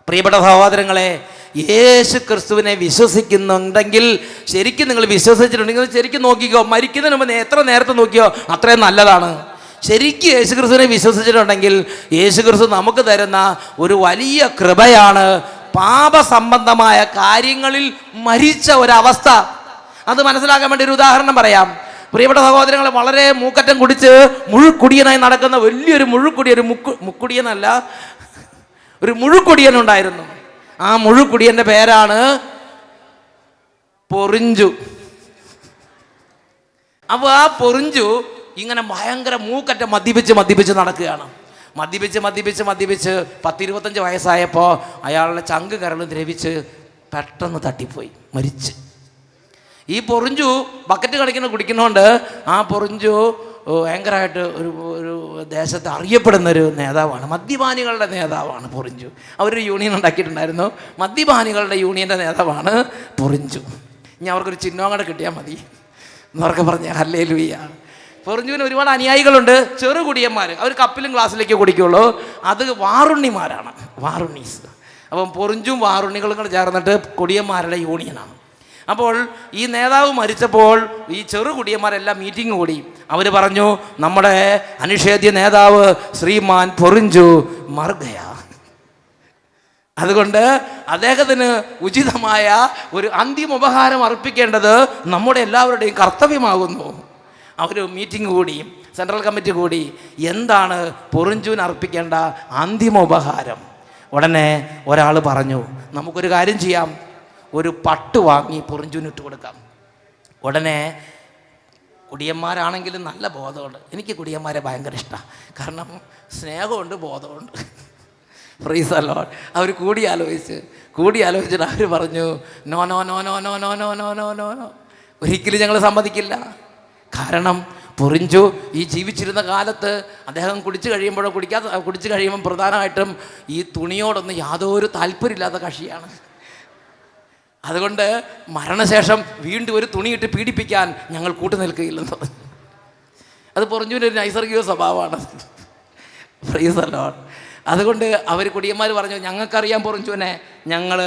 പ്രിയപ്പെട്ട സഹോദരങ്ങളെ, യേശു ക്രിസ്തുവിനെ വിശ്വസിക്കുന്നുണ്ടെങ്കിൽ, ശരിക്കും നിങ്ങൾ വിശ്വസിച്ചിട്ടുണ്ടെങ്കിൽ ശരിക്കും നോക്കിക്കോ, മരിക്കുന്നതിന് മുമ്പ് എത്ര നേരത്തെ നോക്കിയോ അത്രയും നല്ലതാണ്. ശരിക്കും യേശു ക്രിസ്തുവിനെ വിശ്വസിച്ചിട്ടുണ്ടെങ്കിൽ യേശു ക്രിസ്തു നമുക്ക് തരുന്ന ഒരു വലിയ കൃപയാണ് പാപസംബന്ധമായ കാര്യങ്ങളിൽ മരിച്ച ഒരവസ്ഥ. അത് മനസ്സിലാക്കാൻ വേണ്ടി ഒരു ഉദാഹരണം പറയാം. പ്രിയപ്പെട്ട സഹോദരങ്ങളെ, വളരെ മൂക്കറ്റം കുടിച്ച് മുഴുക്കുടിയനായി നടക്കുന്ന വലിയൊരു മുക്കുടിയനല്ല, ഒരു മുഴുക്കുടിയനുണ്ടായിരുന്നു. ആ മുഴുക്കുടിയൻ്റെ പേരാണ് പൊറിഞ്ചു. അപ്പോൾ ആ പൊറിഞ്ചു ഇങ്ങനെ ഭയങ്കര മൂക്കറ്റം മദ്യപിച്ച് നടക്കുകയാണ്. മദ്യപിച്ച് 10-25 വയസ്സായപ്പോൾ അയാളുടെ ചങ്ക് കരളും ദ്രവിച്ച് പെട്ടെന്ന് തട്ടിപ്പോയി, മരിച്ച്. ഈ പൊറിഞ്ചു ബക്കറ്റ് കണക്കിന് കുടിക്കുന്നതുകൊണ്ട് ആ പൊറിഞ്ചു ഭയങ്കരമായിട്ട് ഒരു ദേശത്ത് അറിയപ്പെടുന്നൊരു നേതാവാണ്, മദ്യപാനികളുടെ നേതാവാണ് പൊറിഞ്ചു. അവരൊരു യൂണിയൻ ഉണ്ടാക്കിയിട്ടുണ്ടായിരുന്നു, മദ്യപാനികളുടെ യൂണിയൻ്റെ നേതാവാണ് പൊറിഞ്ചു. ഇനി അവർക്കൊരു ചിഹ്നം കൂടെ കിട്ടിയാൽ മതി എന്നവർക്ക് പറഞ്ഞ ഹല്ലേലൂയ. പൊറിഞ്ചുവിന് ഒരുപാട് അനുയായികളുണ്ട്, ചെറുകുടിയന്മാർ. അവർ കപ്പിലും ഗ്ലാസ്സിലേക്ക് കുടിക്കുള്ളൂ. അത് വാറുണ്ണിമാരാണ്, വാറുണ്ണീസ്. അപ്പം പൊറിഞ്ചും വാറുണ്ണികളും കൂടെ ചേർന്നിട്ട് കുടിയന്മാരുടെ യൂണിയനാണ്. അപ്പോൾ ഈ നേതാവ് മരിച്ചപ്പോൾ ഈ ചെറുകുടിയന്മാരെല്ലാം മീറ്റിംഗ് കൂടി. അവർ പറഞ്ഞു, നമ്മുടെ അനിഷേധ്യ നേതാവ് ശ്രീമാൻ പൊറിഞ്ചു മർഗയ, അതുകൊണ്ട് അദ്ദേഹത്തിന് ഉചിതമായ ഒരു അന്തിമ ഉപഹാരം അർപ്പിക്കേണ്ടത് നമ്മുടെ എല്ലാവരുടെയും കർത്തവ്യമാകുന്നു. അവർ മീറ്റിംഗ് കൂടി, സെൻട്രൽ കമ്മിറ്റി കൂടി, എന്താണ് പൊറിഞ്ചുവിന് അർപ്പിക്കേണ്ട അന്തിമ ഉപഹാരം. ഉടനെ ഒരാൾ പറഞ്ഞു, നമുക്കൊരു കാര്യം ചെയ്യാം, ഒരു പട്ട് വാങ്ങി പൊറിഞ്ചുവിന് ഇട്ട് കൊടുക്കാം. ഉടനെ കുടിയന്മാരാണെങ്കിലും നല്ല ബോധമുണ്ട്. എനിക്ക് കുടിയന്മാരെ ഭയങ്കര ഇഷ്ടമാണ്, കാരണം സ്നേഹമുണ്ട്, ബോധമുണ്ട്. Praise the Lord. അവർ കൂടിയാലോചിച്ചിട്ട് അവർ പറഞ്ഞു, no no no no no no no no no no no, ഒരിക്കലും ഞങ്ങൾ സമ്മതിക്കില്ല. കാരണം പൊറിഞ്ചു ഈ ജീവിച്ചിരുന്ന കാലത്ത് അദ്ദേഹം കുടിച്ചു കഴിയുമ്പോൾ പ്രധാനമായിട്ടും ഈ തുണിയോടൊന്നും യാതൊരു താല്പര്യമില്ലാത്ത കക്ഷിയാണ്. അതുകൊണ്ട് മരണശേഷം വീണ്ടും ഒരു തുണിയിട്ട് പീഡിപ്പിക്കാൻ ഞങ്ങൾ കൂട്ടുനിൽക്കുകയില്ലെന്ന് പറഞ്ഞു. അത് പൊറിഞ്ചുവിൻ്റെ ഒരു നൈസർഗിക സ്വഭാവമാണ്. Price the Lord. അതുകൊണ്ട് അവർ കുടിയന്മാർ പറഞ്ഞു, ഞങ്ങൾക്കറിയാം പൊറിഞ്ചുവിനെ, ഞങ്ങൾ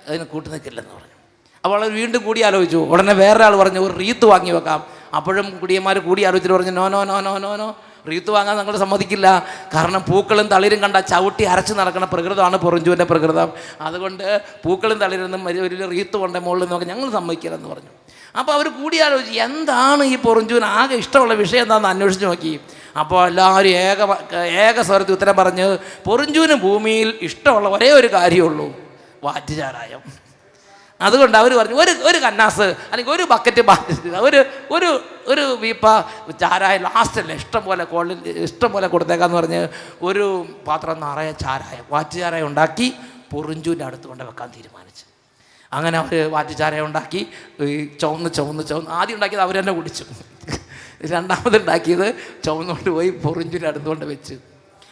അതിന് കൂട്ടുനിൽക്കില്ലെന്ന് പറഞ്ഞു. അപ്പോൾ അവർ വീണ്ടും കൂടി ആലോചിച്ചു. ഉടനെ വേറൊരാൾ പറഞ്ഞു, ഒരു റീത്ത് വാങ്ങി വെക്കാം. അപ്പോഴും കുടിയന്മാർ കൂടി ആലോചിച്ചിട്ട് പറഞ്ഞു, no no no no no no, wreath വാങ്ങാൻ ഞങ്ങൾ സമ്മതിക്കില്ല. കാരണം പൂക്കളും തളിരും കണ്ട ചവിട്ടി അരച്ച് നടക്കുന്ന പ്രകൃതമാണ് പൊറിഞ്ചുവിൻ്റെ പ്രകൃതം. അതുകൊണ്ട് പൂക്കളും തളിരൊന്നും ഒരു റീത്ത് കൊണ്ടേ മുകളിൽ നോക്കാൻ ഞങ്ങൾ സമ്മതിക്കില്ലെന്ന് പറഞ്ഞു. അപ്പോൾ അവർ കൂടി ആലോചിച്ച്, എന്താണ് ഈ പൊറിഞ്ചുവിന് ആകെ ഇഷ്ടമുള്ള വിഷയം എന്താണെന്ന് അന്വേഷിച്ച് നോക്കി. അപ്പോൾ എല്ലാവരും ഏക സ്വരത്തിൽ ഉത്തരം പറഞ്ഞ്, പൊറിഞ്ചുവിന് ഭൂമിയിൽ ഇഷ്ടമുള്ള ഒരേ ഒരു കാര്യമുള്ളൂ, വാറ്റുചാരായം. അതുകൊണ്ട് അവർ പറഞ്ഞു, ഒരു കന്നാസ് അല്ലെങ്കിൽ ഒരു ബക്കറ്റ് ഒരു വീപ്പ ചാരായം ലാസ്റ്റല്ലേ ഇഷ്ടം പോലെ കൊടുത്തേക്കാന്ന് പറഞ്ഞ് ഒരു പാത്രം നിറയെ വാറ്റുചാരായം ഉണ്ടാക്കി പൊറിഞ്ചുവിൻ്റെ അടുത്ത് കൊണ്ട് വെക്കാൻ തീരുമാനിച്ചു. അങ്ങനെ അവർ വാറ്റുചാരായം ഉണ്ടാക്കി ചുവന്ന് ആദ്യം ഉണ്ടാക്കിയത് അവർ തന്നെ കുടിച്ചു. രണ്ടാമതുണ്ടാക്കിയത് ചുവന്നുകൊണ്ട് പോയി പൊറിഞ്ചുവിൻ്റെ അടുത്തുകൊണ്ട് വെച്ച്.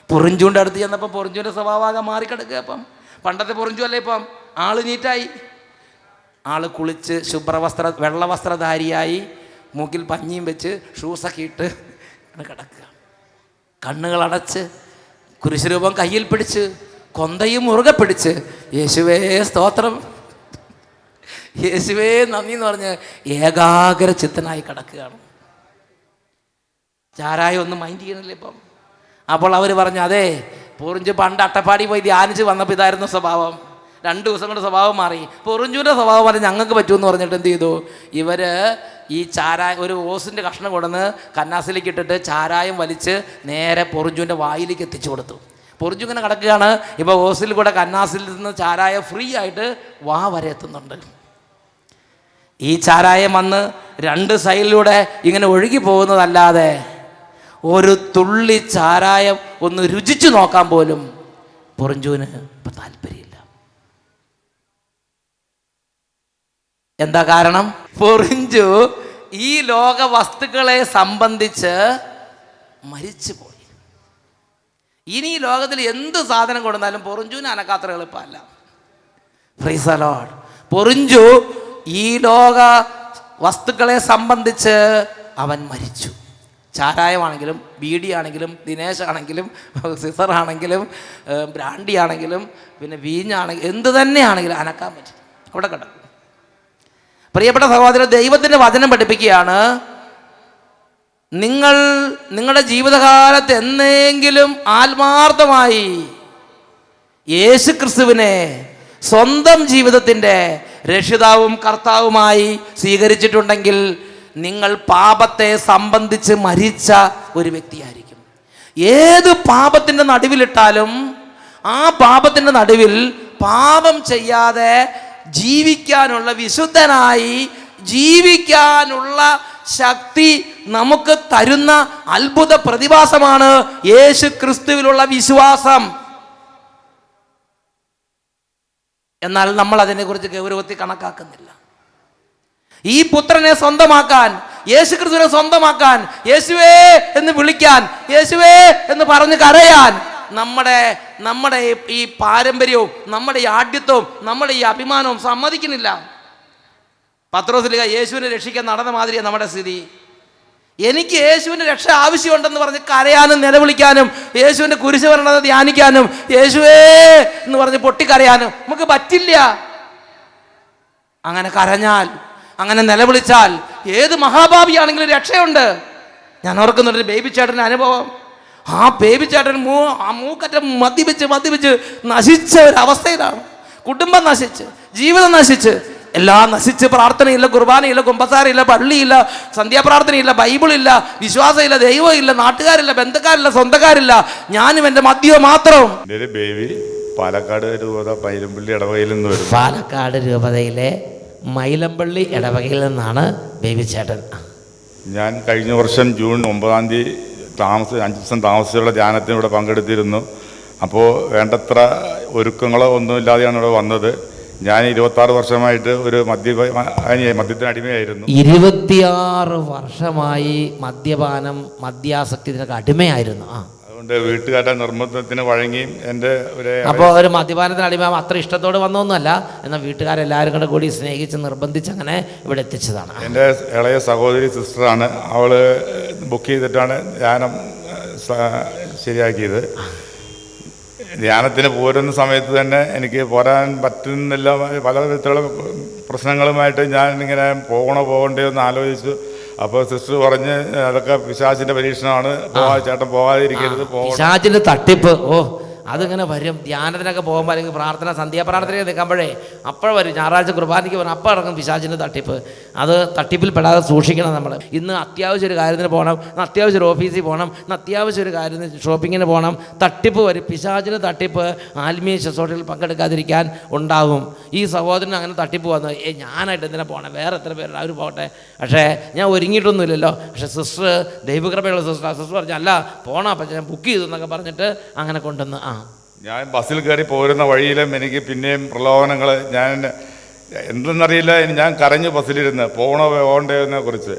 പൊറിഞ്ചുവിൻ്റെ അടുത്ത് ചെന്നപ്പോൾ പൊറിഞ്ചുവിൻ്റെ സ്വഭാവം മാറിക്കിടക്കുക. അപ്പം പണ്ടത്തെ പൊറിഞ്ചു അല്ലേ, ഇപ്പം ആള് നീറ്റായി, ആള് കുളിച്ച് വെള്ളവസ്ത്രധാരിയായി, മൂക്കിൽ പഞ്ഞിയും വെച്ച് ഷൂസൊക്കെ ഇട്ട് കിടക്കുക. കണ്ണുകളടച്ച് കുരിശുരൂപം കയ്യിൽ പിടിച്ച് കൊന്തയും മുറുകെ പിടിച്ച് യേശുവേ സ്തോത്രം, യേശുവേ നന്ദി എന്ന് പറഞ്ഞ് ഏകാഗ്ര ചിത്തനായി കിടക്കുകയാണ്. ചാരായം ഒന്നും മൈൻഡ് ചെയ്യണില്ല ഇപ്പം. അപ്പോൾ അവർ പറഞ്ഞു, അതെ, പൊറിഞ്ചു പണ്ട് അട്ടപ്പാടി പോയി ധ്യാനിച്ച് വന്നപ്പോൾ ഇതായിരുന്നു സ്വഭാവം. 2 ദിവസം കൊണ്ട് സ്വഭാവം മാറി. പൊറിഞ്ചുവിൻ്റെ സ്വഭാവം മാറി ഞങ്ങൾക്ക് പറ്റുമെന്ന് പറഞ്ഞിട്ട് എന്ത് ചെയ്തു, ഇവർ ഈ ഒരു ഓസിൻ്റെ കഷ്ണം കൊണ്ടുവന്ന് കന്നാസിലേക്ക് ഇട്ടിട്ട് ചാരായം വലിച്ച് നേരെ പൊറിഞ്ചുവിൻ്റെ വായിലേക്ക് എത്തിച്ചു കൊടുത്തു. പൊറിഞ്ചു ഇങ്ങനെ കിടക്കുകയാണ്. ഇപ്പോൾ ഓസിൽ കൂടെ കന്നാസിൽ നിന്ന് ചാരായം ഫ്രീ ആയിട്ട് വാ വരെ എത്തുന്നുണ്ട്. ഈ ചാരായം വന്ന് 2 സൈഡിലൂടെ ഇങ്ങനെ ഒഴുകി പോകുന്നതല്ലാതെ ഒരു തുള്ളി ചാരായം ഒന്ന് രുചിച്ചു നോക്കാൻ പോലും പൊറിഞ്ചുവിന് ഇപ്പം താല്പര്യമില്ല. എന്താ കാരണം? പൊറിഞ്ചു ഈ ലോക വസ്തുക്കളെ സംബന്ധിച്ച് മരിച്ചുപോയി. ഇനി ഈ ലോകത്തിൽ എന്ത് സാധനം കൊടുത്താലും പൊറിഞ്ചുവിന് അനക്കാത്ര എളുപ്പമല്ല. Price the Lord. പൊറിഞ്ചു ഈ ലോക വസ്തുക്കളെ സംബന്ധിച്ച് അവൻ മരിച്ചു. ചാരായമാണെങ്കിലും ബീഡി ആണെങ്കിലും ദിനേശ് ആണെങ്കിലും സിസർ ആണെങ്കിലും ബ്രാൻഡി ആണെങ്കിലും പിന്നെ വീഞ്ഞാണെങ്കിലും എന്ത് തന്നെയാണെങ്കിലും അനക്കാൻ പറ്റും. അവിടെ കിടക്കും. പ്രിയപ്പെട്ട സഹോദരൻ, ദൈവത്തിൻ്റെ വചനം പഠിപ്പിക്കുകയാണ്, നിങ്ങൾ നിങ്ങളുടെ ജീവിതകാലത്ത് എന്നെങ്കിലും ആത്മാർത്ഥമായി യേശു ക്രിസ്തുവിനെ സ്വന്തം ജീവിതത്തിൻ്റെ രക്ഷിതാവും കർത്താവുമായി സ്വീകരിച്ചിട്ടുണ്ടെങ്കിൽ നിങ്ങൾ പാപത്തെ സംബന്ധിച്ച് മരിച്ച ഒരു വ്യക്തിയായിരിക്കും. ഏത് പാപത്തിൻ്റെ നടുവിലിട്ടാലും ആ പാപത്തിൻ്റെ നടുവിൽ പാപം ചെയ്യാതെ ജീവിക്കാനുള്ള, വിശുദ്ധനായി ജീവിക്കാനുള്ള ശക്തി നമുക്ക് തരുന്ന അത്ഭുത പ്രതിഭാസമാണ് യേശു ക്രിസ്തുവിലുള്ള വിശ്വാസം. എന്നാൽ നമ്മൾ അതിനെക്കുറിച്ച് ഗൗരവത്തിൽ കണക്കാക്കുന്നില്ല. ഈ പുത്രനെ സ്വന്തമാക്കാൻ, യേശു ക്രിസ്തുവിനെ സ്വന്തമാക്കാൻ, യേശുവേ എന്ന് വിളിക്കാൻ, യേശുവേ എന്ന് പറഞ്ഞ് കരയാൻ നമ്മുടെ ഈ പാരമ്പര്യവും നമ്മുടെ ഈ ആഢ്യത്വവും നമ്മുടെ ഈ അഭിമാനവും സമ്മതിക്കുന്നില്ല. പത്രോസ്ലീഹ യേശുവിനെ രക്ഷിക്കാൻ നടന്ന മാതിരിയാണ് നമ്മുടെ സ്ഥിതി. എനിക്ക് യേശുവിൻ്റെ രക്ഷ ആവശ്യമുണ്ടെന്ന് പറഞ്ഞ് കരയാനും നിലവിളിക്കാനും യേശുവിൻ്റെ കുരിശുമരണത ധ്യാനിക്കാനും യേശുവേ എന്ന് പറഞ്ഞ് പൊട്ടിക്കരയാനും നമുക്ക് പറ്റില്ല. അങ്ങനെ കരഞ്ഞാൽ, അങ്ങനെ നിലവിളിച്ചാൽ ഏത് മഹാഭാവിയാണെങ്കിലും രക്ഷയുണ്ട്. ഞാൻ ഓർക്കുന്നുണ്ട് ബേബി ചേട്ടൻ്റെ അനുഭവം. ആ ബേബി ചേട്ടൻ മൂക്കറ്റം മദ്യപിച്ച് നശിച്ച ഒരവസ്ഥയിലാണ്. കുടുംബം നശിച്ച്, ജീവിതം നശിച്ച്, എല്ലാം നശിച്ച്. പ്രാർത്ഥനയില്ല, കുർബാനയില്ല, കുമ്പസാരയില്ല, പള്ളിയില്ല, സന്ധ്യാപ്രാർത്ഥനയില്ല, ബൈബിളില്ല, വിശ്വാസമില്ല, ദൈവമില്ല, നാട്ടുകാരില്ല, ബന്ധുക്കാരില്ല, സ്വന്തക്കാരില്ല, ഞാനും എൻ്റെ മദ്യവും മാത്രം. ബേബി പാലക്കാട് രൂപത മൈലമ്പള്ളി ഇടവകയിൽ നിന്ന് വരും. പാലക്കാട് രൂപതയിലെ മൈലമ്പള്ളി ഇടവകയിൽ നിന്നാണ് ബേബി ചേട്ടൻ. ഞാൻ കഴിഞ്ഞ വർഷം ജൂൺ 9-ാം തീയതി 5 ദിവസം താമസിച്ചുള്ള ധ്യാനത്തിന് ഇവിടെ പങ്കെടുത്തിരുന്നു. അപ്പോൾ വേണ്ടത്ര ഒരുക്കങ്ങളോ ഒന്നുമില്ലാതെയാണ് ഇവിടെ വന്നത്. ഞാൻ 26 വർഷമായിട്ട് ഒരു മദ്യത്തിന് അടിമയായിരുന്നു. 26 വർഷമായി മദ്യപാനം, മദ്യാസക്തി ഇതിനൊക്കെ അടിമയായിരുന്നു. അതുകൊണ്ട് വീട്ടുകാരുടെ നിർബന്ധത്തിന് വഴങ്ങിയും എൻ്റെ അപ്പോൾ ഒരു മദ്യപാനത്തിന് അടിമ അത്ര ഇഷ്ടത്തോട് വന്നൊന്നുമല്ല, എന്നാൽ വീട്ടുകാരെല്ലാവരും കൂടെ കൂടി സ്നേഹിച്ച് നിർബന്ധിച്ച് അങ്ങനെ ഇവിടെ എത്തിച്ചതാണ്. എൻ്റെ ഇളയ സഹോദരി സിസ്റ്ററാണ്. അവൾ ബുക്ക് ചെയ്തിട്ടാണ് ധ്യാനം ശരിയാക്കിയത്. ധ്യാനത്തിന് പോരുന്ന സമയത്ത് തന്നെ എനിക്ക് പോരാൻ പറ്റുന്നില്ല. പല വിധത്തിലുള്ള പ്രശ്നങ്ങളുമായിട്ട് ഞാൻ ഇങ്ങനെ പോകണ്ടോ എന്ന് ആലോചിച്ചു. അപ്പോൾ സിസ്റ്റർ പറഞ്ഞ് അതൊക്കെ പിശാചിൻ്റെ പരീക്ഷണമാണ്, ചേട്ടൻ പോകാതിരിക്കരുത്. പിശാചിൻ്റെ തട്ടിപ്പ് അതിങ്ങനെ വരും. ധ്യാനത്തിനൊക്കെ പോകുമ്പോൾ അല്ലെങ്കിൽ പ്രാർത്ഥന, സന്ധ്യാപ്രാർത്ഥനയൊക്കെ നിൽക്കുമ്പോഴേ അപ്പോൾ വരും. ഞായറാഴ്ച കുർബാനയ്ക്ക് വരും, അപ്പോൾ ഇറങ്ങും പിശാചിൻ്റെ തട്ടിപ്പ്. അത് തട്ടിപ്പിൽ പെടാതെ സൂക്ഷിക്കണം നമ്മൾ. ഇന്ന് അത്യാവശ്യം ഒരു കാര്യത്തിന് പോകണം, ഇന്ന് അത്യാവശ്യം ഒരു ഓഫീസിൽ പോകണം, ഇന്ന് അത്യാവശ്യം ഒരു കാര്യത്തിന് ഷോപ്പിങ്ങിന് പോകണം. തട്ടിപ്പ് വരും. പിശാചിൻ്റെ തട്ടിപ്പ് ആത്മീയ ശുശ്രൂഷയിൽ പങ്കെടുക്കാതിരിക്കാൻ ഉണ്ടാകും. ഈ സഹോദരൻ അങ്ങനെ തട്ടിപ്പ് വന്നു. ഞാനായിട്ട് എന്തിനാ പോകണം, വേറെ എത്ര പേരുണ്ട്, അവർ പോകട്ടെ. പക്ഷേ ഞാൻ ഒരുങ്ങിയിട്ടൊന്നുമില്ലല്ലോ. പക്ഷേ സിസ്റ്റർ, ദൈവകൃപയുള്ള സിസ്റ്റർ പറഞ്ഞു അല്ല പോകണം, അപ്പം ഞാൻ ബുക്ക് ചെയ്തു എന്നൊക്കെ പറഞ്ഞിട്ട് അങ്ങനെ കൊണ്ടുവന്ന് ഞാൻ ബസ്സിൽ കയറി പോരുന്ന വഴിയിലും എനിക്ക് പിന്നെയും പ്രലോഭനങ്ങൾ. ഞാൻ എന്തെന്നറിയില്ല, ഞാൻ കരഞ്ഞു ബസ്സിലിരുന്ന് പോകണ്ടതിനെ കുറിച്ച്.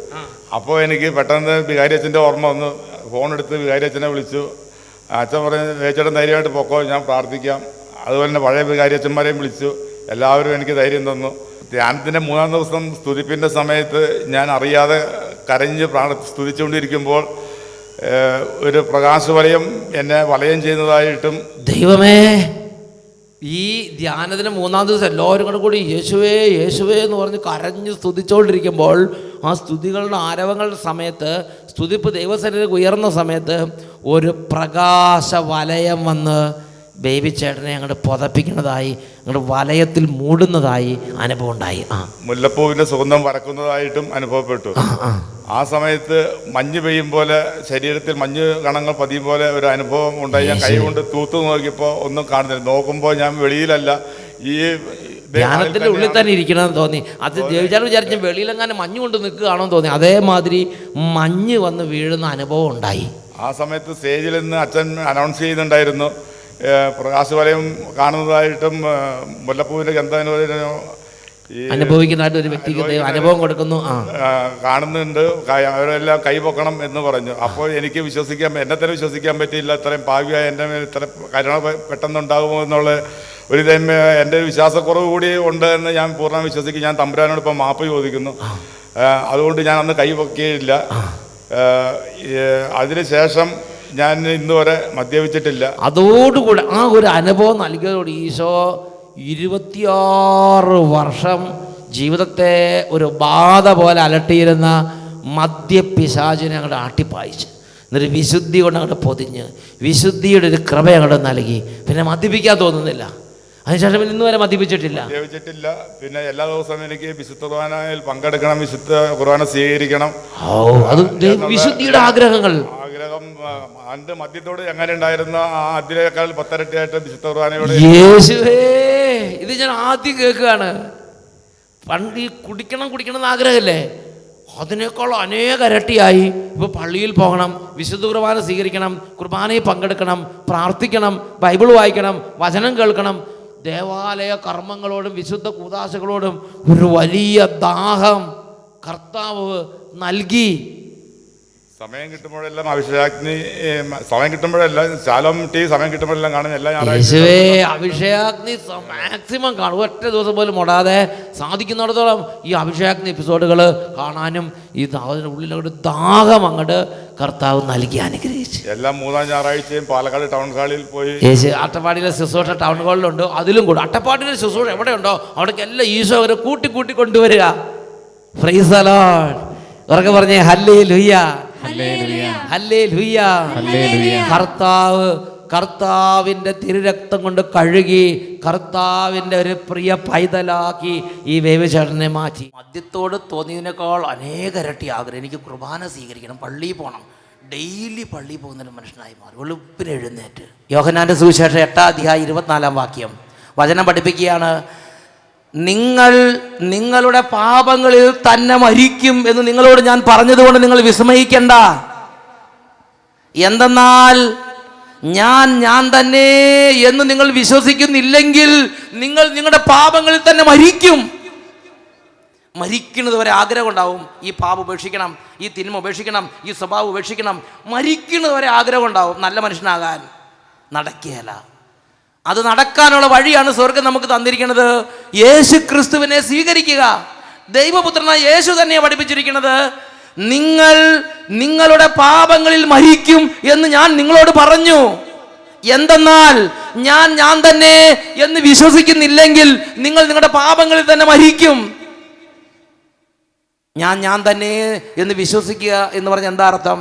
അപ്പോൾ എനിക്ക് പെട്ടെന്ന് വികാരിയച്ഛൻ്റെ ഓർമ്മ വന്നു. ഫോണെടുത്ത് വികാരിയച്ഛനെ വിളിച്ചു. അച്ഛൻ പറഞ്ഞു വേച്ചേട്ടൻ ധൈര്യമായിട്ട് പൊക്കോ, ഞാൻ പ്രാർത്ഥിക്കാം. അതുപോലെ തന്നെ പഴയ വികാരിയച്ഛന്മാരെയും വിളിച്ചു. എല്ലാവരും എനിക്ക് ധൈര്യം തന്നു. ധ്യാനത്തിൻ്റെ 3-ാം ദിവസം സ്തുതിപ്പിൻ്റെ സമയത്ത് ഞാൻ അറിയാതെ കരഞ്ഞ് സ്തുതിച്ചുകൊണ്ടിരിക്കുമ്പോൾ ഒരു പ്രകാശവലയം എന്നെ വലയം ചെയ്യുന്നതായിട്ടും, ദൈവമേ, ഈ ധ്യാനത്തിന് 3-ാം ദിവസം എല്ലാവരും കൂടി യേശുവേ യേശുവേ എന്ന് പറഞ്ഞ് കരഞ്ഞ് സ്തുതിച്ചുകൊണ്ടിരിക്കുമ്പോൾ ആ സ്തുതികളുടെ ആരവങ്ങളുടെ സമയത്ത്, സ്തുതിപ്പ് ദൈവസന്നിധിയിലേക്ക് ഉയർന്ന സമയത്ത് ഒരു പ്രകാശ വലയം വന്ന് ബേബി ചേട്ടനെ അങ്ങോട്ട് പുതപ്പിക്കുന്നതായി, അങ്ങോട്ട് വലയത്തിൽ മൂടുന്നതായി അനുഭവം ഉണ്ടായി. മുല്ലപ്പൂവിൻ്റെ സുഗന്ധം വരക്കുന്നതായിട്ടും അനുഭവപ്പെട്ടു. ആ സമയത്ത് മഞ്ഞ് പെയ്യും പോലെ, ശരീരത്തിൽ മഞ്ഞ് കണങ്ങൾ പതിയും പോലെ ഒരു അനുഭവം ഉണ്ടായി. ഞാൻ കൈ കൊണ്ട് തൂത്ത് നോക്കിയപ്പോൾ ഒന്നും കാണുന്നില്ല. നോക്കുമ്പോൾ ഞാൻ വെളിയിലല്ല, ഈ ധ്യാനത്തിൻ്റെ ഉള്ളിൽ തന്നെ ഇരിക്കണമെന്ന് തോന്നി. അത് വിചാരിച്ച വെളിയിലെങ്ങാനും മഞ്ഞ് കൊണ്ട് നിൽക്കുകയാണോ തോന്നി. അതേമാതിരി മഞ്ഞ് വന്ന് വീഴുന്ന അനുഭവം ഉണ്ടായി. ആ സമയത്ത് സ്റ്റേജിൽ നിന്ന് അച്ഛൻ അനൗൺസ് ചെയ്യുന്നുണ്ടായിരുന്നു, പ്രകാശവലയം കാണുന്നതായിട്ടും മുല്ലപ്പൂവിൻ്റെ ഗന്ധം അനുഭവിക്കുന്നതായിട്ട് ഒരു വ്യക്തിക്ക് അനുഭവം കൊടുക്കുന്നു, കാണുന്നുണ്ട്, അവരെല്ലാം കൈപൊക്കണം എന്ന് പറഞ്ഞു. അപ്പോൾ എനിക്ക് എന്നെ തന്നെ വിശ്വസിക്കാൻ പറ്റിയില്ല. ഇത്രയും പാവിയായ എൻ്റെ മേൽ ഇത്ര കരുണ പെട്ടെന്നുണ്ടാകുമോ എന്നുള്ള ഒരു എൻ്റെ വിശ്വാസക്കുറവ് കൂടി ഉണ്ട് എന്ന് ഞാൻ പൂർണ്ണ വിശ്വസിക്കും. ഞാൻ തമ്പുരാനോട് ഇപ്പം മാപ്പ് ചോദിക്കുന്നു. അതുകൊണ്ട് ഞാൻ അന്ന് കൈ പൊക്കിയില്ല. അതിനുശേഷം ഞാൻ ഇന്നുവരെ മദ്യപിച്ചിട്ടില്ല. അതോടുകൂടെ ആ ഒരു അനുഭവം നൽകിയതോട് ഈശോ 26 വർഷം ജീവിതത്തെ ഒരു ബാധ പോലെ അലട്ടിയിരുന്ന മദ്യപിശാചിനെ അങ്ങോട്ട് ആട്ടിപ്പായിച്ച്, എന്നിട്ട് വിശുദ്ധി കൊണ്ട് അങ്ങോട്ട് പൊതിഞ്ഞ് വിശുദ്ധിയുടെ ഒരു കൃപ അങ്ങോട്ട് നൽകി. പിന്നെ മദ്യപിക്കാൻ തോന്നുന്നില്ല. അതിനുശേഷം ഇന്ന് വരെ മദ്യപിച്ചിട്ടില്ല. പിന്നെ എല്ലാ ദിവസവും എനിക്ക് വിശുദ്ധ കുർബാനയിൽ പങ്കെടുക്കണം, വിശുദ്ധ കുർബാന സ്വീകരിക്കണം. അത് വിശുദ്ധിയുടെ ആഗ്രഹം അന്ന് മദ്യത്തോട് എങ്ങനെ ഉണ്ടായിരുന്ന അതിനേക്കാൾ 10 ഇരട്ടിയായിട്ട് വിശുദ്ധ കുർബാനയോട്. യേശുവേ, ഇത് ഞാൻ ആദ്യം കേൾക്കുകയാണ്. പണ്ട് ഈ കുടിക്കണം എന്ന് ആഗ്രഹമല്ലേ, അതിനേക്കാൾ അനേക ഇരട്ടിയായി ഇപ്പോൾ പള്ളിയിൽ പോകണം, വിശുദ്ധ കുർബാന സ്വീകരിക്കണം, കുർബാനയിൽ പങ്കെടുക്കണം, പ്രാർത്ഥിക്കണം, ബൈബിൾ വായിക്കണം, വചനം കേൾക്കണം. ദേവാലയ കർമ്മങ്ങളോടും വിശുദ്ധ കൂദാശകളോടും ഒരു വലിയ ദാഹം കർത്താവ് നൽകി. സമയം കിട്ടുമ്പോഴെല്ലാം അഭിഷേകാഗ്നി, സമയം കിട്ടുമ്പോഴെല്ലാം ശാലോം ടീ, സമയം കിട്ടുമ്പോഴെല്ലാം കാണും. എല്ലാ യേശുവേ, അഭിഷേകാഗ്നി മാക്സിമം കാണും. ഒറ്റ ദിവസം പോലും മുടാതെ സാധിക്കുന്നിടത്തോളം ഈ അഭിഷേകാഗ്നി എപ്പിസോഡുകൾ കാണാനും ഈ അതിൻ്റെ ഉള്ളിലൊരു ദാഹം അങ്ങോട്ട് കർത്താവ് നൽകി അനുഗ്രഹിച്ചു. എല്ലാ 3-ാം ഞായറാഴ്ചയും പാലക്കാട് ടൗൺ ഹാളിൽ പോയി യേശു അട്ടപ്പാടിയിലെ ശുശ്രൂഷ ടൗൺ ഹാളിലുണ്ട്. അതിലും കൂടെ അട്ടപ്പാടിയിലെ ശുശ്രൂഷ എവിടെയുണ്ടോ അവിടേക്ക് എല്ലാം ഈശോ അവരെ കൂട്ടി കൊണ്ടുവരിക. Price the Lord. ഉറക്കെ പറഞ്ഞേ ഹല്ലേലൂയ, ഹല്ലേലൂയ. കർത്താവിൻ്റെ തിരുരക്തം കൊണ്ട് കഴുകി കർത്താവിൻ്റെ ഒരു പ്രിയ പൈതലാക്കി ഈ വേവിച്ചേട്ടനെ മാറ്റി. മദ്യത്തോട് തോന്നിയതിനേക്കാൾ അനേക ഇരട്ടി ആഗ്രഹം എനിക്ക് കുർബാന സ്വീകരിക്കണം, പള്ളിയിൽ പോകണം. ഡെയിലി പള്ളിയിൽ പോകുന്നൊരു മനുഷ്യനായി മാറി. വെളുപ്പിന് എഴുന്നേറ്റ് യോഹന്നാൻ്റെ സുവിശേഷം 8-ാം അധ്യായം 24-ാം വാക്യം വചനം പഠിപ്പിക്കുകയാണ്. നിങ്ങൾ നിങ്ങളുടെ പാപങ്ങളിൽ തന്നെ മരിക്കും എന്ന് നിങ്ങളോട് ഞാൻ പറഞ്ഞതുകൊണ്ട് നിങ്ങൾ വിസ്മയിക്കണ്ട. എന്തെന്നാൽ ഞാൻ തന്നെ എന്ന് നിങ്ങൾ വിശ്വസിക്കുന്നില്ലെങ്കിൽ നിങ്ങൾ നിങ്ങളുടെ പാപങ്ങളിൽ തന്നെ മരിക്കും. മരിക്കുന്നത് വരെ ആഗ്രഹം ഉണ്ടാവും. ഈ പാപം ഉപേക്ഷിക്കണം, ഈ തിന്മ ഉപേക്ഷിക്കണം, ഈ സ്വഭാവം ഉപേക്ഷിക്കണം. മരിക്കുന്നത് വരെ ആഗ്രഹം ഉണ്ടാവും നല്ല മനുഷ്യനാകാൻ. നടക്കുകയല്ല. അത് നടക്കാനുള്ള വഴിയാണ് സ്വർഗം നമുക്ക് തന്നിരിക്കുന്നത്. യേശു ക്രിസ്തുവിനെ സ്വീകരിക്കുക. ദൈവപുത്രനായ യേശു തന്നെയാണ് പഠിപ്പിച്ചിരിക്കുന്നത്. നിങ്ങൾ നിങ്ങളുടെ പാപങ്ങളിൽ മരിക്കും എന്ന് ഞാൻ നിങ്ങളോട് പറഞ്ഞു. എന്തെന്നാൽ ഞാൻ തന്നെ എന്ന് വിശ്വസിക്കുന്നില്ലെങ്കിൽ നിങ്ങൾ നിങ്ങളുടെ പാപങ്ങളിൽ തന്നെ മരിക്കും. ഞാൻ തന്നെ എന്ന് വിശ്വസിക്കുക എന്ന് പറഞ്ഞ എന്താ അർത്ഥം?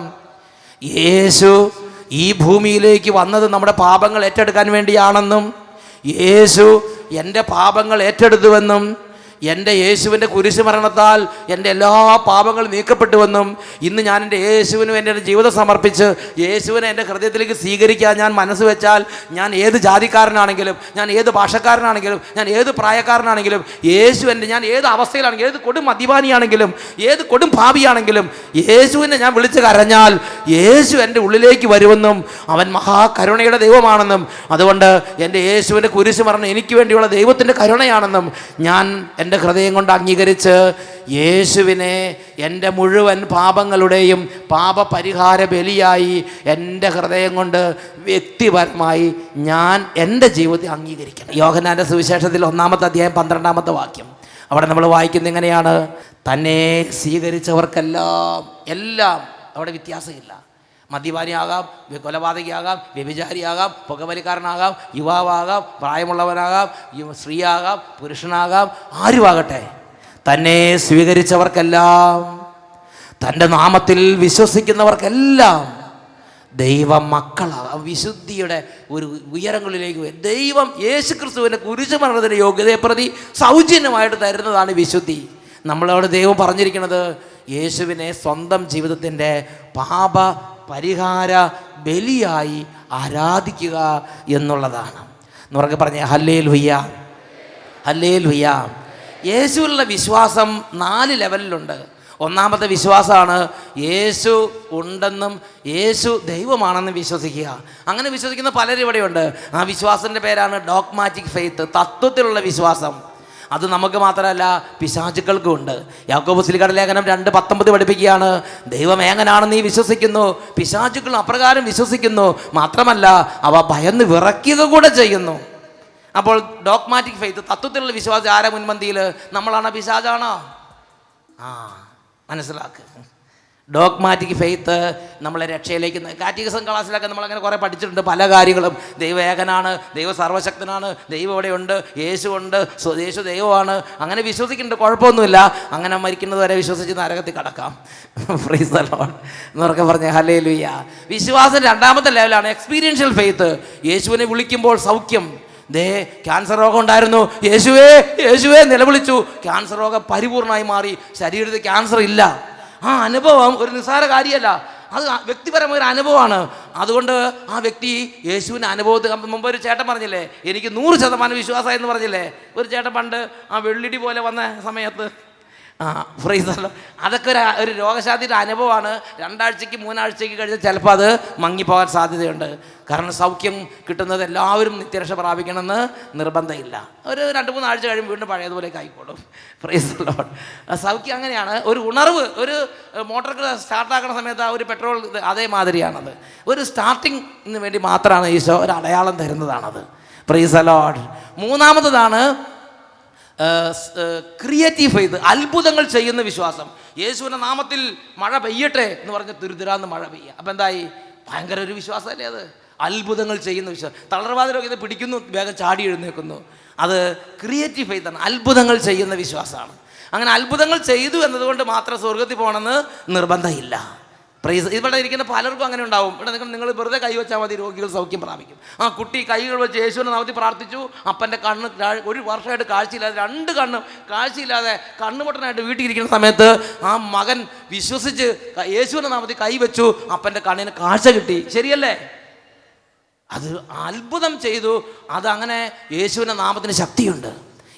യേശു ഈ ഭൂമിയിലേക്ക് വന്നത് നമ്മുടെ പാപങ്ങൾ ഏറ്റെടുക്കാൻ വേണ്ടിയാണെന്നും യേശു എൻ്റെ പാപങ്ങൾ ഏറ്റെടുത്തുവെന്നും എൻ്റെ യേശുവിൻ്റെ കുരിശ് മരണത്താൽ എൻ്റെ എല്ലാ പാപങ്ങളും നീക്കപ്പെട്ടുവെന്നും ഇന്ന് ഞാൻ എൻ്റെ യേശുവിന് വേണ്ടി എൻ്റെ ജീവിതം സമർപ്പിച്ച് യേശുവിനെ എൻ്റെ ഹൃദയത്തിലേക്ക് സ്വീകരിക്കാൻ ഞാൻ മനസ്സ് വെച്ചാൽ ഞാൻ ഏത് ജാതിക്കാരനാണെങ്കിലും, ഞാൻ ഏത് ഭാഷക്കാരനാണെങ്കിലും, ഞാൻ ഏത് പ്രായക്കാരനാണെങ്കിലും, ഞാൻ ഏത് അവസ്ഥയിലാണെങ്കിലും, ഏത് കൊടും മദ്യപാനിയാണെങ്കിലും, ഏത് കൊടും ഭാവിയാണെങ്കിലും യേശുവിനെ ഞാൻ വിളിച്ച് കരഞ്ഞാൽ യേശു എൻ്റെ ഉള്ളിലേക്ക് വരുമെന്നും അവൻ മഹാകരുണയുടെ ദൈവമാണെന്നും അതുകൊണ്ട് എൻ്റെ യേശുവിൻ്റെ കുരിശ് മരണം എനിക്ക് വേണ്ടിയുള്ള ദൈവത്തിൻ്റെ കരുണയാണെന്നും ഞാൻ എൻ്റെ ഹൃദയം കൊണ്ട് അംഗീകരിച്ച് യേശുവിനെ എൻ്റെ മുഴുവൻ പാപങ്ങളുടെയും പാപപരിഹാര ബലിയായി എൻ്റെ ഹൃദയം കൊണ്ട് വ്യക്തിപരമായി ഞാൻ എൻ്റെ ജീവിതത്തെ അംഗീകരിക്കണം. യോഹന്നാൻ്റെ സുവിശേഷത്തിൽ 1-ാമത്തെ അധ്യായം 12-ാമത്തെ വാക്യം അവിടെ നമ്മൾ വായിക്കുന്നത് ഇങ്ങനെയാണ്. തന്നെ സ്വീകരിച്ചവർക്കെല്ലാം അവിടെ വ്യത്യാസമില്ല. മദ്യപാനിയാകാം, കൊലപാതകയാകാം, വ്യഭിചാരിയാകാം, പുകവലിക്കാരനാകാം, യുവാവാകാം, പ്രായമുള്ളവനാകാം, സ്ത്രീയാകാം, പുരുഷനാകാം, ആരുമാകട്ടെ, തന്നെ സ്വീകരിച്ചവർക്കെല്ലാം, തൻ്റെ നാമത്തിൽ വിശ്വസിക്കുന്നവർക്കെല്ലാം ദൈവ മക്കളാകാം. വിശുദ്ധിയുടെ ഒരു ഉയരങ്ങളിലേക്ക് ദൈവം യേശുക്രിസ്തുവിൻ്റെ കുരിശുമരണത്തിൻ്റെ യോഗ്യതയെ പ്രതി സൗജന്യമായിട്ട് തരുന്നതാണ് വിശുദ്ധി. നമ്മളോട് ദൈവം പറഞ്ഞിരിക്കുന്നത് യേശുവിനെ സ്വന്തം ജീവിതത്തിൻ്റെ പാപ പരിഹാര ബലിയായി ആരാധിക്കുക എന്നുള്ളതാണ്. എന്നുറക്കെ പറഞ്ഞ ഹല്ലേലൂയ, ഹല്ലേലൂയ. യേശുവിലുള്ള വിശ്വാസം 4 ലെവലിലുണ്ട്. 1-ാമത്തെ വിശ്വാസമാണ് യേശു ഉണ്ടെന്നും യേശു ദൈവമാണെന്നും വിശ്വസിക്കുക. അങ്ങനെ വിശ്വസിക്കുന്ന പലരും ഇവിടെയുണ്ട്. ആ വിശ്വാസത്തിൻ്റെ പേരാണ് ഡോഗ്മാറ്റിക് ഫെയ്ത്ത്, തത്വത്തിലുള്ള വിശ്വാസം. അത് നമുക്ക് മാത്രമല്ല പിശാചുക്കൾക്കും ഉണ്ട്. യാക്കോബ് ശ്ലീഹയുടെ ലേഖനം 2:19 പഠിപ്പിക്കുകയാണ്, ദൈവം ഏകനാണെന്ന് നീ വിശ്വസിക്കുന്നു, പിശാചുക്കൾ അപ്രകാരം വിശ്വസിക്കുന്നു, മാത്രമല്ല അവ ഭയന്ന് വിറയ്ക്കുക കൂടെ ചെയ്യുന്നു. അപ്പോൾ ഡോഗ്മാറ്റിക് ഫെയ്ത്ത്, തത്വത്തിലുള്ള വിശ്വാസം ആരാ മുൻപന്തിയിൽ? നമ്മളാണോ പിശാചാണോ? മനസ്സിലാക്കുക. ഡോഗ്മാറ്റിക് ഫെയ്ത്ത് നമ്മളെ രക്ഷയിലേക്ക്, കാറ്റഗിസം ക്ലാസ്സിലൊക്കെ നമ്മളങ്ങനെ കുറേ പഠിച്ചിട്ടുണ്ട് പല കാര്യങ്ങളും. ദൈവം ഏകനാണ്, ദൈവം സർവശക്തനാണ്, ദൈവം ഇവിടെയുണ്ട്, യേശു ഉണ്ട്, യേശു ദൈവമാണ്, അങ്ങനെ വിശ്വസിക്കുന്നുണ്ട്, കുഴപ്പമൊന്നുമില്ല. അങ്ങനെ മരിക്കുന്നത് വരെ വിശ്വസിച്ച് നരകത്തിൽ കടക്കാം. പ്രൈസ് ദി ലോർഡ് എന്നൊക്കെ പറഞ്ഞ ഹല്ലേലൂയ. വിശ്വാസം രണ്ടാമത്തെ ലെവലാണ് എക്സ്പീരിയൻഷ്യൽ ഫെയ്ത്ത്. യേശുവിനെ വിളിക്കുമ്പോൾ സൗഖ്യം. ക്യാൻസർ രോഗം ഉണ്ടായിരുന്നു, യേശുവേ യേശുവേ നിലവിളിച്ചു, ക്യാൻസർ രോഗം പരിപൂർണമായി മാറി, ശരീരത്തിൽ ക്യാൻസർ ഇല്ല. ആ അനുഭവം ഒരു നിസ്സാര കാര്യമല്ല, അത് വ്യക്തിപരമായ ഒരു അനുഭവമാണ്. അതുകൊണ്ട് ആ വ്യക്തി യേശുവിൻ്റെ അനുഭവത്തിൽ, മുമ്പ് ഒരു ചേട്ടൻ പറഞ്ഞില്ലേ എനിക്ക് 100% വിശ്വാസം എന്ന് പറഞ്ഞില്ലേ, ഒരു ചേട്ടൻ പണ്ട് ആ വെള്ളിടി പോലെ വന്ന സമയത്ത്, ഫ്രൈസല്ലോ, അതൊക്കെ ഒരു രോഗശാന്തിയുടെ അനുഭവമാണ്. 2 ആഴ്ചയ്ക്ക് 3 ആഴ്ചയ്ക്ക് കഴിഞ്ഞാൽ ചിലപ്പോൾ അത് മങ്ങിപ്പോകാൻ സാധ്യതയുണ്ട്. കാരണം സൗഖ്യം കിട്ടുന്നത് എല്ലാവരും നിത്യരക്ഷ പ്രാപിക്കണമെന്ന് നിർബന്ധമില്ല. ഒരു 2-3 ആഴ്ച കഴിയുമ്പോൾ വീണ്ടും പഴയതുപോലെയൊക്കെ ആയിക്കോളും. Praise lord. സൗഖ്യം അങ്ങനെയാണ്. ഒരു ഉണർവ്, ഒരു മോട്ടോർ സ്റ്റാർട്ടാക്കുന്ന സമയത്ത് ആ ഒരു പെട്രോൾ അതേമാതിരിയാണത്. ഒരു സ്റ്റാർട്ടിങ്ങിന് വേണ്ടി മാത്രമാണ് ഈശോ ഒരു അടയാളം തരുന്നതാണത്. Praise Lord. മൂന്നാമത്തതാണ് ക്രിയേറ്റീവ് ഫെയ്ത്ത്, അത്ഭുതങ്ങൾ ചെയ്യുന്ന വിശ്വാസം. യേശുവിൻ്റെ നാമത്തിൽ മഴ പെയ്യട്ടെ എന്ന് പറഞ്ഞ് തുരുതുരാന്ന് മഴ പെയ്യുക. അപ്പം എന്തായി? ഭയങ്കര ഒരു വിശ്വാസമല്ലേ അത്? അത്ഭുതങ്ങൾ ചെയ്യുന്ന വിശ്വാസം. തളർവാതിലൊക്കെ ഇത് പിടിക്കുന്നു, വേഗം ചാടി എഴുന്നേൽക്കുന്നു. അത് ക്രിയേറ്റീവ് ഫെയ്ത്താണ്, അത്ഭുതങ്ങൾ ചെയ്യുന്ന വിശ്വാസമാണ്. അങ്ങനെ അത്ഭുതങ്ങൾ ചെയ്തു എന്നതുകൊണ്ട് മാത്രം സ്വർഗത്തിൽ പോകണമെന്ന് നിർബന്ധമില്ല. പ്രൈസ്. ഇവിടെ ഇരിക്കുന്ന പലർക്കും അങ്ങനെ ഉണ്ടാവും. ഇവിടെ നിങ്ങൾ വെറുതെ കൈവച്ചാൽ മതി, രോഗികൾ സൗഖ്യം പ്രാപിക്കും. ആ കുട്ടി കൈകൾ വെച്ച് യേശുവിനെ നാമത്തിൽ പ്രാർത്ഥിച്ചു, അപ്പൻ്റെ കണ്ണ് 1 വർഷമായിട്ട് കാഴ്ചയില്ലാതെ, 2 കണ്ണും കാഴ്ചയില്ലാതെ കണ്ണുപൊട്ടനായിട്ട് വീട്ടിൽ ഇരിക്കുന്ന സമയത്ത് ആ മകൻ വിശ്വസിച്ച് യേശുവിൻ്റെ നാമത്തിൽ കൈവച്ചു, അപ്പൻ്റെ കണ്ണിന് കാഴ്ച കിട്ടി. ശരിയല്ലേ? അത് അത്ഭുതം ചെയ്തു. അതങ്ങനെ യേശുവിൻ്റെ നാമത്തിന് ശക്തിയുണ്ട്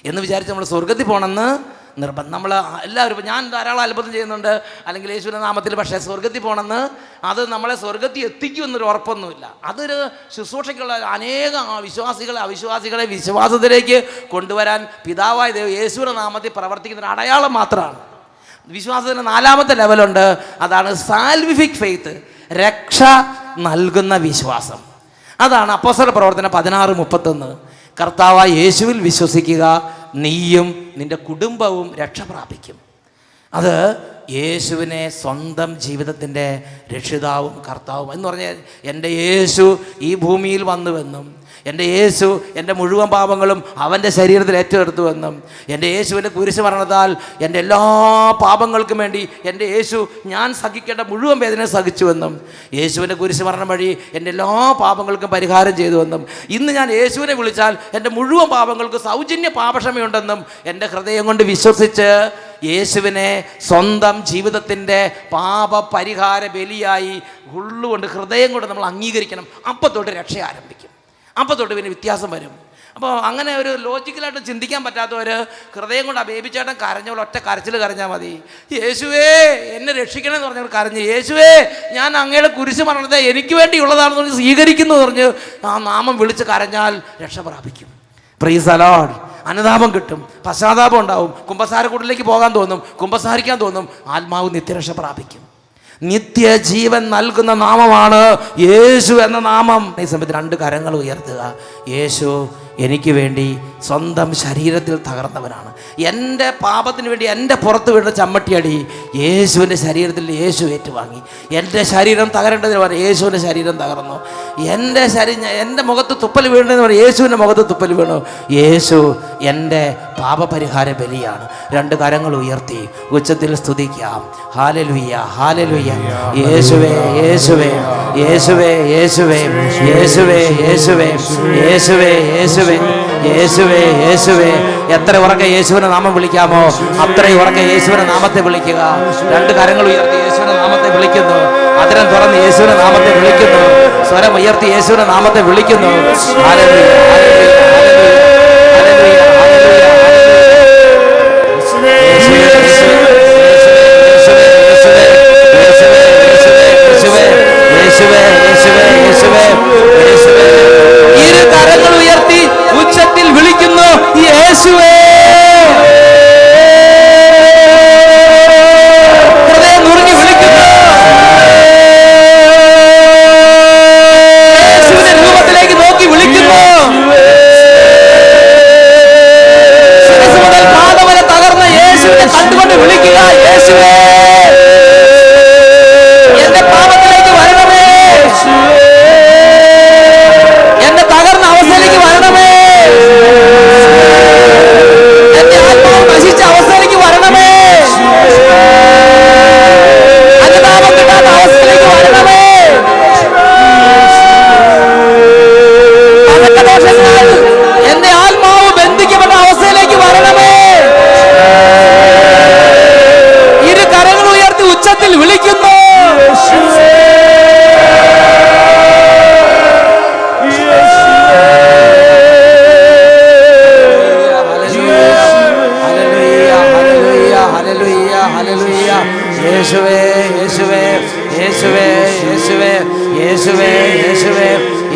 എന്ന് വിചാരിച്ച് നമ്മൾ സ്വർഗത്തിൽ പോകണമെന്ന് നിർബന്ധം. നമ്മൾ എല്ലാവരും, ഞാൻ ധാരാളം അത്ഭുതം ചെയ്യുന്നുണ്ട് അല്ലെങ്കിൽ യേശുവിൻ്റെ നാമത്തിൽ, പക്ഷേ സ്വർഗത്തിൽ പോകണമെന്ന്, അത് നമ്മളെ സ്വർഗത്തിൽ എത്തിക്കുമെന്നൊരു ഉറപ്പൊന്നുമില്ല. അതൊരു ശുശ്രൂഷയ്ക്കുള്ള അനേകം അവിശ്വാസികളെ വിശ്വാസത്തിലേക്ക് കൊണ്ടുവരാൻ പിതാവായ ദൈവം യേശുവിൻ്റെ നാമത്തിൽ പ്രവർത്തിക്കുന്ന ഒരു അടയാളം മാത്രമാണ്. വിശ്വാസത്തിൻ്റെ 4ാമത്തെ ലെവലുണ്ട്, അതാണ് സാൽവിഫിക് ഫെയ്ത്ത്, രക്ഷ നൽകുന്ന വിശ്വാസം. അതാണ് അപ്പോസ്തല പ്രവർത്തനം 16:31. കർത്താവായ യേശുവിൽ വിശ്വസിക്കുക, നീയും നിൻ്റെ കുടുംബവും രക്ഷ പ്രാപിക്കും. അത് യേശുവിനെ സ്വന്തം ജീവിതത്തിൻ്റെ രക്ഷിതാവും കർത്താവും എന്ന് പറഞ്ഞാൽ, എൻ്റെ യേശു ഈ ഭൂമിയിൽ വന്നുവെന്നും, എൻ്റെ യേശു എൻ്റെ മുഴുവൻ പാപങ്ങളും അവൻ്റെ ശരീരത്തിൽ ഏറ്റെടുത്തുവെന്നും, എൻ്റെ യേശുവിൻ്റെ കുരിശ് മരണത്താൽ എൻ്റെ എല്ലാ പാപങ്ങൾക്കും വേണ്ടി എൻ്റെ യേശു ഞാൻ സഹിക്കേണ്ട മുഴുവൻ വേദന സഹിച്ചുവെന്നും, യേശുവിൻ്റെ കുരിശ് മരണം വഴി എൻ്റെ എല്ലാ പാപങ്ങൾക്കും പരിഹാരം ചെയ്തുവെന്നും, ഇന്ന് ഞാൻ യേശുവിനെ വിളിച്ചാൽ എൻ്റെ മുഴുവൻ പാപങ്ങൾക്ക് സൗജന്യ പാപക്ഷമയുണ്ടെന്നും എൻ്റെ ഹൃദയം കൊണ്ട് വിശ്വസിച്ച് യേശുവിനെ സ്വന്തം ജീവിതത്തിൻ്റെ പാപപരിഹാര ബലിയായി ഉള്ളുകൊണ്ട് ഹൃദയം കൊണ്ട് നമ്മൾ അംഗീകരിക്കണം. അപ്പോൾ തൊട്ട് രക്ഷ ആരംഭിക്കും. അപ്പോൾ തൊട്ട് പിന്നെ വ്യത്യാസം വരും. അപ്പോൾ അങ്ങനെ ഒരു ലോജിക്കലായിട്ട് ചിന്തിക്കാൻ പറ്റാത്തവർ ഹൃദയം കൊണ്ട് ആ ബേബിച്ചേട്ടൻ കരഞ്ഞവൾ ഒറ്റ കരച്ചിൽ കരഞ്ഞാൽ മതി. യേശുവേ എന്നെ രക്ഷിക്കണമെന്ന് പറഞ്ഞവർ കരഞ്ഞ്, യേശുവേ ഞാൻ അങ്ങയുടെ കുരിശ് മരണത്തെ എനിക്ക് വേണ്ടിയുള്ളതാണെന്ന് പറഞ്ഞ് സ്വീകരിക്കുന്നു പറഞ്ഞ് ആ നാമം വിളിച്ച് കരഞ്ഞാൽ രക്ഷ പ്രാപിക്കും. Price the Lord. അനുതാപം കിട്ടും, പശ്ചാത്താപം ഉണ്ടാവും, കുമ്പസാരക്കൂട്ടിലേക്ക് പോകാൻ തോന്നും, കുമ്പസാരിക്കാൻ തോന്നും, ആത്മാവ് നിത്യരക്ഷ പ്രാപിക്കും. നിത്യജീവൻ നൽകുന്ന നാമമാണ് യേശു എന്ന നാമം. ഈ സമയത്ത് 2 കരങ്ങൾ ഉയർത്തുക. യേശു എനിക്ക് വേണ്ടി സ്വന്തം ശരീരത്തിൽ തകർന്നവനാണ്. എൻ്റെ പാപത്തിന് വേണ്ടി എൻ്റെ പുറത്ത് വീണ ചമ്മട്ടിയടി യേശുവിൻ്റെ ശരീരത്തിൽ യേശു ഏറ്റുവാങ്ങി. എൻ്റെ ശരീരം തകരേണ്ടതിന് പറഞ്ഞ് യേശുവിൻ്റെ ശരീരം തകർന്നു. എൻ്റെ മുഖത്ത് തുപ്പൽ വീണതെന്ന് പറഞ്ഞ് യേശുവിൻ്റെ മുഖത്ത് തുപ്പൽ വീണു. യേശു എൻ്റെ പാപപരിഹാര ബലിയാണ്. 2 കരങ്ങൾ ഉയർത്തി ഉച്ചത്തിൽ സ്തുതിക്കാം. Hallelujah, hallelujah. യേശുവേ, യേശുവേ, യേശുവേ, യേശുവേ, യേശുവേ, യേശുവേ, യേശുവേ, യേശുവേ, യേശുവേ, യേശുവേ. എത്ര ഉറക്കെ യേശുവിനെ നാമം വിളിക്കാമോ അത്രയും ഉറക്കെ യേശുവിനെ നാമത്തെ വിളിക്കുക. 2 കരങ്ങൾ ഉയർത്തി യേശുവിനെ നാമത്തെ വിളിക്കുന്നു. അതിരം തുറന്ന് യേശുവിനെ നാമത്തെ വിളിക്കുന്നു. സ്വരം ഉയർത്തി യേശുവിനെ നാമത്തെ വിളിക്കുന്നു. ഹല്ലേലൂയ, ഹല്ലേലൂയ, ഹല്ലേലൂയ, ഹല്ലേലൂയ, ഇരു കരങ്ങൾ ഉയർത്തി ഉച്ചത്തിൽ വിളിക്കുന്നു, യേശുവേ. ഹൃദയം നുറുങ്ങി വിളിക്കുന്നു. യേശുവിന്റെ രൂപത്തിലേക്ക് നോക്കി വിളിക്കുന്നു.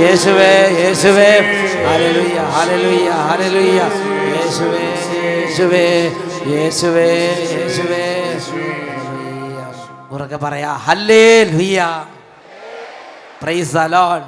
യേശുവേ യേശുവേ ഹല്ലേലൂയ ഹല്ലേലൂയ ഹല്ലേലൂയ യേശുവേ യേശുവേ യേശുവേ യേശുവേ ഉറക്കെ പറയാ ഹല്ലേലൂയ പ്രൈസ് ദി ലോർഡ്.